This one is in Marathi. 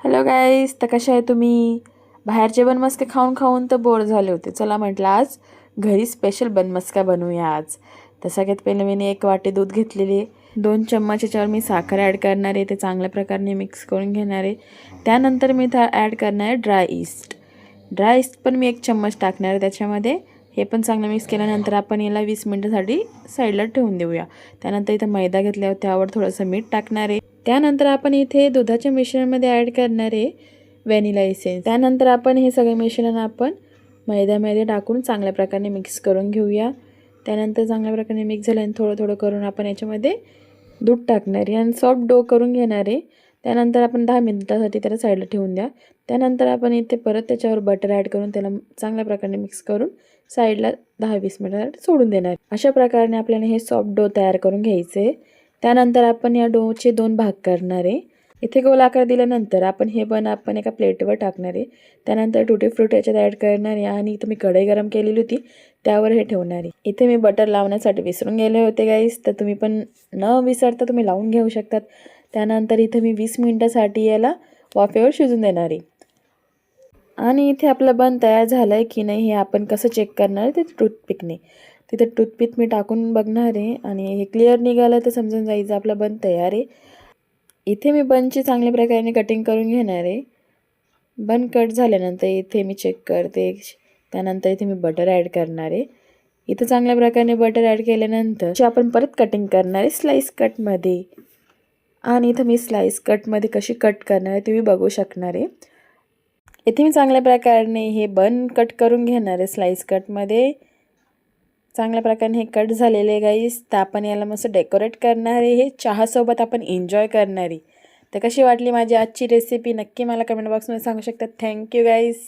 हॅलो गाईस, तर कशा आहे तुम्ही? बाहेरचे बनमस्के खाऊन खाऊन तर बोर झाले होते. चला म्हटलं आज घरी स्पेशल बनमस्का बनवूया आज. तर सगळ्यात पहिले मी 1 वाटी दूध घेतलेली. 2 चम्मच याच्यावर मी साखर ॲड करणार आहे. ते चांगल्या प्रकारे मिक्स करून घेणार आहे. त्यानंतर मी ॲड करणार आहे ड्राय इस्ट. ड्राय इस्ट पण मी 1 चम्मच टाकणार आहे त्याच्यामध्ये. हे पण चांगलं मिक्स केल्यानंतर आपण याला 20 मिनिटासाठी साईडला ठेवून देऊया. त्यानंतर इथं मैदा घेतल्यावर त्यावर थोडंसं मीठ टाकणार आहे. त्यानंतर आपण इथे दुधाच्या मिश्रणमध्ये ॲड करणार आहे व्हॅनिला एसेन्स. त्यानंतर आपण हे सगळे मिश्रण आपण मैद्यामध्ये टाकून चांगल्या प्रकारे मिक्स करून घेऊया. त्यानंतर चांगल्या प्रकारे मिक्स झाल्याने थोडं थोडं करून आपण याच्यामध्ये दूध टाकणार आहे आणि सॉफ्ट डो करून घेणार आहे. त्यानंतर आपण 10 मिनिटासाठी त्याला साईडला ठेवून द्या. त्यानंतर आपण इथे परत त्याच्यावर बटर ॲड करून त्याला चांगल्या प्रकारे मिक्स करून साईडला 10-20 मिनिटासाठी सोडून देणार. अशा प्रकारे आपल्याला हे सॉफ्ट डो तयार करून घ्यायचे आहे. त्यानंतर आपण या डोचे 2 भाग करणार आहे. इथे गोल आकार दिल्यानंतर आपण हे आपण एका प्लेटवर टाकणार आहे. त्यानंतर टुटी फ्रूट याच्यात ॲड करणार आहे आणि इथे मी कढई गरम केलेली होती त्यावर हे ठेवणार आहे. इथे मी बटर लावण्यासाठी विसरून गेले होते गाईस, तर तुम्ही पण न विसरता तुम्ही लावून घेऊ शकतात. त्यानंतर इथे मी 20 मिनिटासाठी याला वाफेवर शिजून देणार आहे. आणि इथे आपलं बन तयार झालं आहे की नाही हे आपण कसं चेक करणार आहे ते टूथपिकने. तिथे टूथपिक मी टाकून बघणार आहे आणि हे क्लिअर निघालं तर समजून जायचं आपलं बन तयार आहे. इथे मी बनची चांगल्या प्रकारे कटिंग करून घेणार आहे. बन कट झाल्यानंतर इथे मी चेक करते. त्यानंतर इथे मी बटर ॲड करणार आहे. इथे चांगल्या प्रकारे बटर ॲड केल्यानंतर आपण परत कटिंग करणार आहे स्लाइस कटमध्ये. आणि इथं मी स्लाइस कटमध्ये कशी कट करणार आहे तुम्ही बघू शकणार आहे. इथे मी चांगल्या प्रकारे हे बन कट करून घेणार आहे स्लाइस कटमध्ये. चांगल्या प्रकारे हे कट झालेले गाईस, तर आपण याला मस्त डेकोरेट करणार आहे. हे चहासोबत आपण एन्जॉय करणार आहे. तर कशी वाटली माझी आजची रेसिपी नक्की मला कमेंट बॉक्समध्ये सांगू शकता. थँक्यू गाईस.